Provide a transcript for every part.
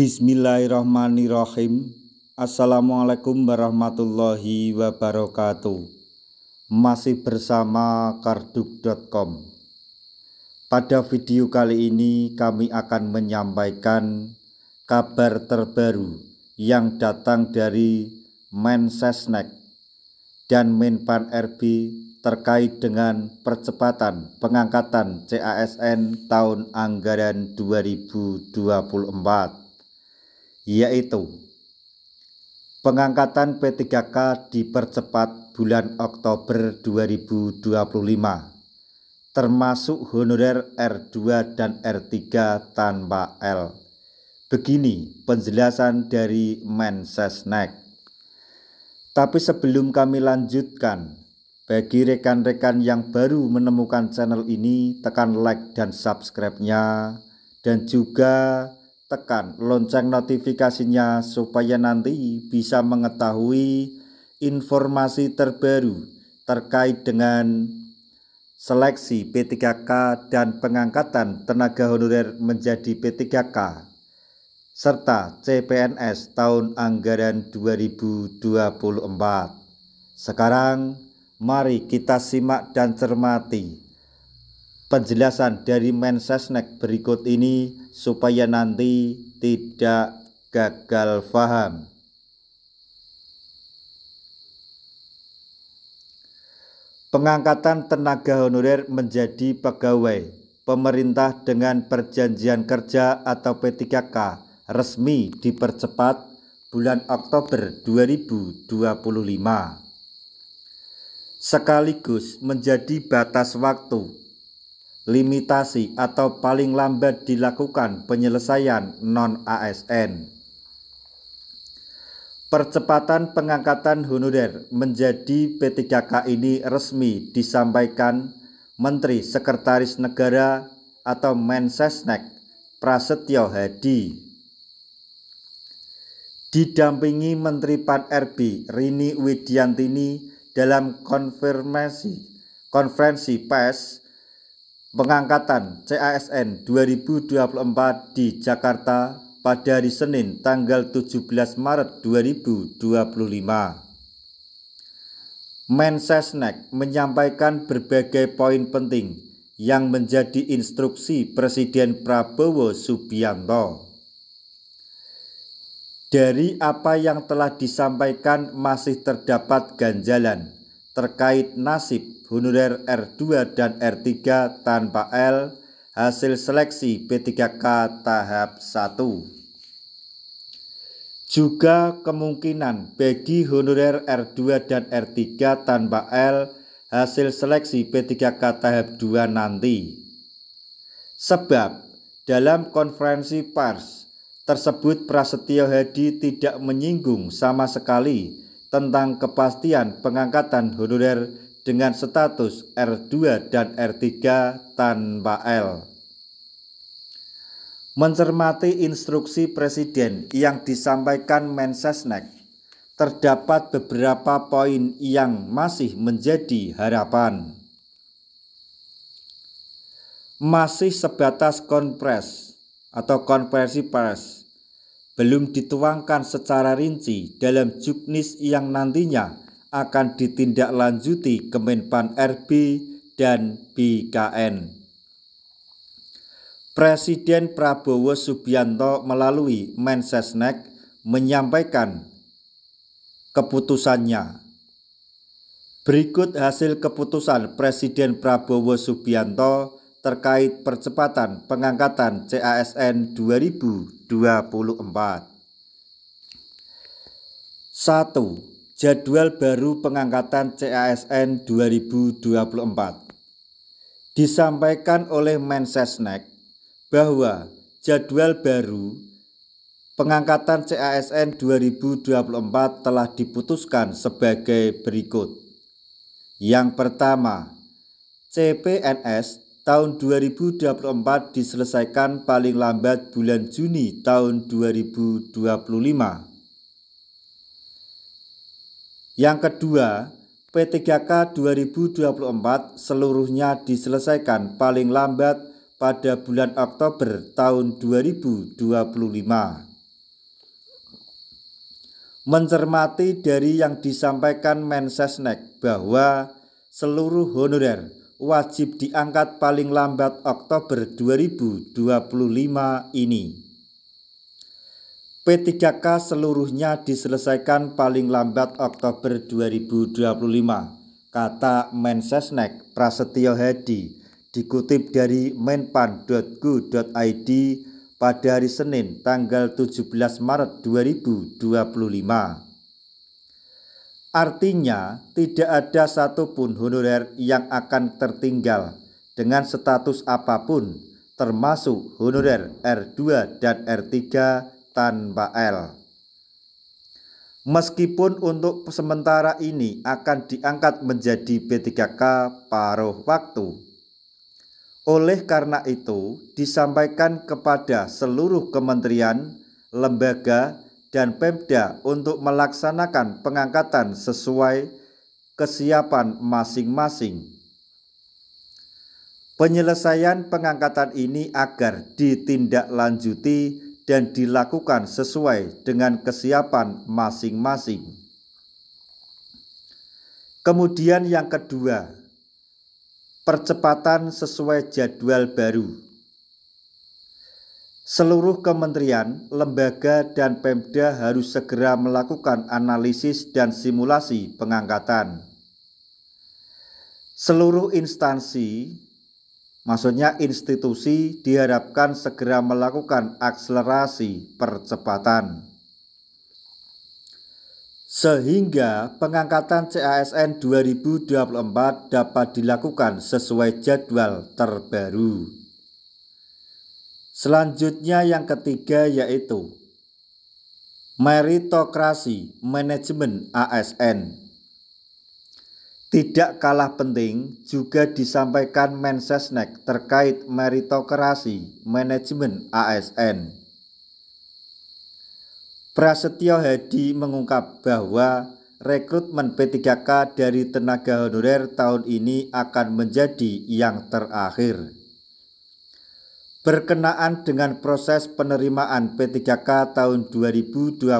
Bismillahirrahmanirrahim. Assalamualaikum warahmatullahi wabarakatuh. Masih bersama karduk.com. Pada video kali ini kami akan menyampaikan kabar terbaru yang datang dari Mensesnek dan Menpan RB terkait dengan percepatan pengangkatan CASN tahun anggaran 2024, yaitu pengangkatan P3K dipercepat bulan Oktober 2025, termasuk honorer R2 dan R3 tanpa L. Begini penjelasan dari Mensesnek. Tapi sebelum kami lanjutkan, bagi rekan-rekan yang baru menemukan channel ini, tekan like dan subscribe-nya, dan juga tekan lonceng notifikasinya supaya nanti bisa mengetahui informasi terbaru terkait dengan seleksi P3K dan pengangkatan tenaga honorer menjadi P3K serta CPNS tahun anggaran 2024. Sekarang mari kita simak dan cermati penjelasan dari Mensesnek berikut ini supaya nanti tidak gagal paham. Pengangkatan tenaga honorer menjadi pegawai pemerintah dengan perjanjian kerja atau P3K resmi dipercepat bulan Oktober 2025. Sekaligus menjadi batas waktu, limitasi atau paling lambat dilakukan penyelesaian non-ASN. Percepatan pengangkatan honorer menjadi P3K ini resmi disampaikan Menteri Sekretaris Negara atau Mensesnek Prasetyo Hadi, didampingi Menteri Pan RB Rini Widiantini dalam konferensi pers pengangkatan CASN 2024 di Jakarta pada hari Senin tanggal 17 Maret 2025. Mensesnek menyampaikan berbagai poin penting yang menjadi instruksi Presiden Prabowo Subianto. Dari apa yang telah disampaikan masih terdapat ganjalan terkait nasib honorer R2 dan R3 tanpa L hasil seleksi P3K tahap 1. Juga kemungkinan bagi honorer R2 dan R3 tanpa L hasil seleksi P3K tahap 2 nanti. Sebab dalam konferensi pers tersebut Prasetyo Hadi tidak menyinggung sama sekali tentang kepastian pengangkatan honorer dengan status R2 dan R3 tanpa L. Mencermati instruksi Presiden yang disampaikan Mensesnek, terdapat beberapa poin yang masih menjadi harapan. Masih sebatas konferensi pers, belum dituangkan secara rinci dalam juknis yang nantinya akan ditindaklanjuti Kemenpan RB dan BKN. Presiden Prabowo Subianto melalui Mensesnek menyampaikan keputusannya. Berikut hasil keputusan Presiden Prabowo Subianto terkait percepatan pengangkatan CASN 2024. 1. Jadwal baru pengangkatan CASN 2024. Disampaikan oleh Mensesnek bahwa jadwal baru pengangkatan CASN 2024 telah diputuskan sebagai berikut. Yang pertama, CPNS tahun 2024 diselesaikan paling lambat bulan Juni tahun 2025. Yang kedua, P3K 2024 seluruhnya diselesaikan paling lambat pada bulan Oktober tahun 2025. Mencermati dari yang disampaikan Mensesnek bahwa seluruh honorer wajib diangkat paling lambat Oktober 2025 ini, P3K seluruhnya diselesaikan paling lambat Oktober 2025, kata Mensesnek Prasetyo Hadi, dikutip dari menpan.go.id pada hari Senin tanggal 17 Maret 2025. Artinya, tidak ada satupun honorer yang akan tertinggal dengan status apapun, termasuk honorer R2 dan R3 tanpa L. Meskipun untuk sementara ini akan diangkat menjadi P3K paruh waktu. Oleh karena itu, disampaikan kepada seluruh kementerian, lembaga, dan Pemda untuk melaksanakan pengangkatan sesuai kesiapan masing-masing. Penyelesaian pengangkatan ini agar ditindaklanjuti dan dilakukan sesuai dengan kesiapan masing-masing. Kemudian yang kedua, percepatan sesuai jadwal baru. Seluruh kementerian, lembaga, dan Pemda harus segera melakukan analisis dan simulasi pengangkatan. Seluruh instansi, maksudnya institusi, diharapkan segera melakukan akselerasi percepatan, sehingga pengangkatan CASN 2024 dapat dilakukan sesuai jadwal terbaru. Selanjutnya yang ketiga yaitu meritokrasi manajemen ASN. Tidak kalah penting juga disampaikan Mensesnek terkait meritokrasi manajemen ASN. Prasetyo Hadi mengungkap bahwa rekrutmen P3K dari tenaga honorer tahun ini akan menjadi yang terakhir. Berkenaan dengan proses penerimaan P3K tahun 2024,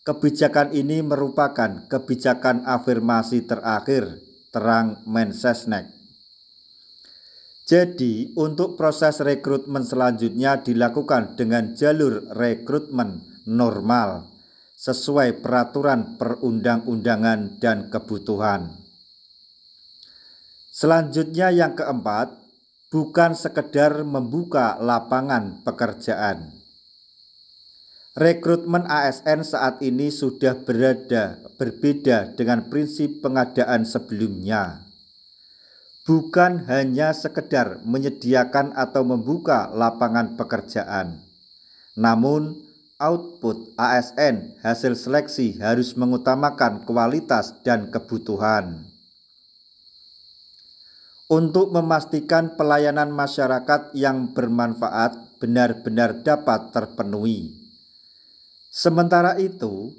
kebijakan ini merupakan kebijakan afirmasi terakhir, terang Mensesnek. Jadi, untuk proses rekrutmen selanjutnya dilakukan dengan jalur rekrutmen normal sesuai peraturan perundang-undangan dan kebutuhan. Selanjutnya yang keempat, bukan sekedar membuka lapangan pekerjaan. Rekrutmen ASN saat ini sudah berbeda dengan prinsip pengadaan sebelumnya. Bukan hanya sekedar menyediakan atau membuka lapangan pekerjaan, namun output ASN hasil seleksi harus mengutamakan kualitas dan kebutuhan. Untuk memastikan pelayanan masyarakat yang bermanfaat benar-benar dapat terpenuhi. Sementara itu,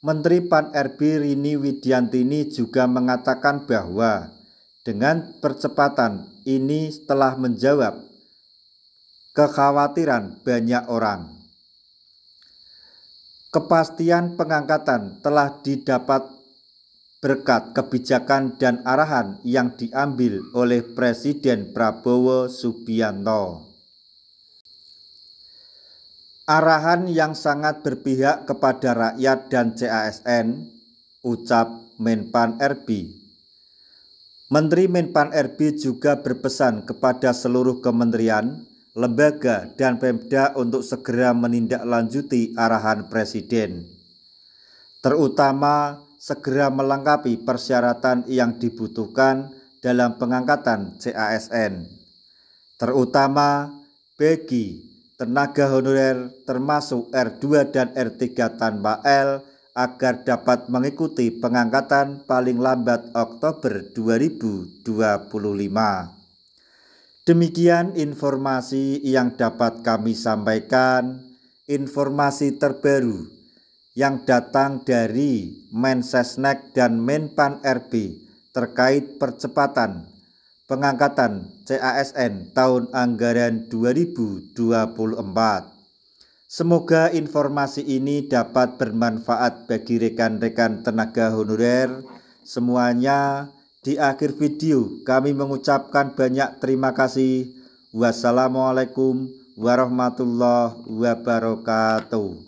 Menteri Pan-RB Rini Widiantini juga mengatakan bahwa dengan percepatan ini telah menjawab kekhawatiran banyak orang. Kepastian pengangkatan telah didapat berkat kebijakan dan arahan yang diambil oleh Presiden Prabowo Subianto. Arahan yang sangat berpihak kepada rakyat dan CASN, ucap Menpan RB. Menteri Menpan RB juga berpesan kepada seluruh kementerian, lembaga, dan Pemda untuk segera menindaklanjuti arahan Presiden, terutama segera melengkapi persyaratan yang dibutuhkan dalam pengangkatan CASN, terutama bagi tenaga honorer termasuk R2 dan R3 tanpa L agar dapat mengikuti pengangkatan paling lambat Oktober 2025. Demikian informasi yang dapat kami sampaikan, informasi terbaru yang datang dari Mensesnek dan Menpan RB terkait percepatan pengangkatan CASN tahun anggaran 2024. Semoga informasi ini dapat bermanfaat bagi rekan-rekan tenaga honorer semuanya. Di akhir video kami mengucapkan banyak terima kasih. Wassalamualaikum warahmatullahi wabarakatuh.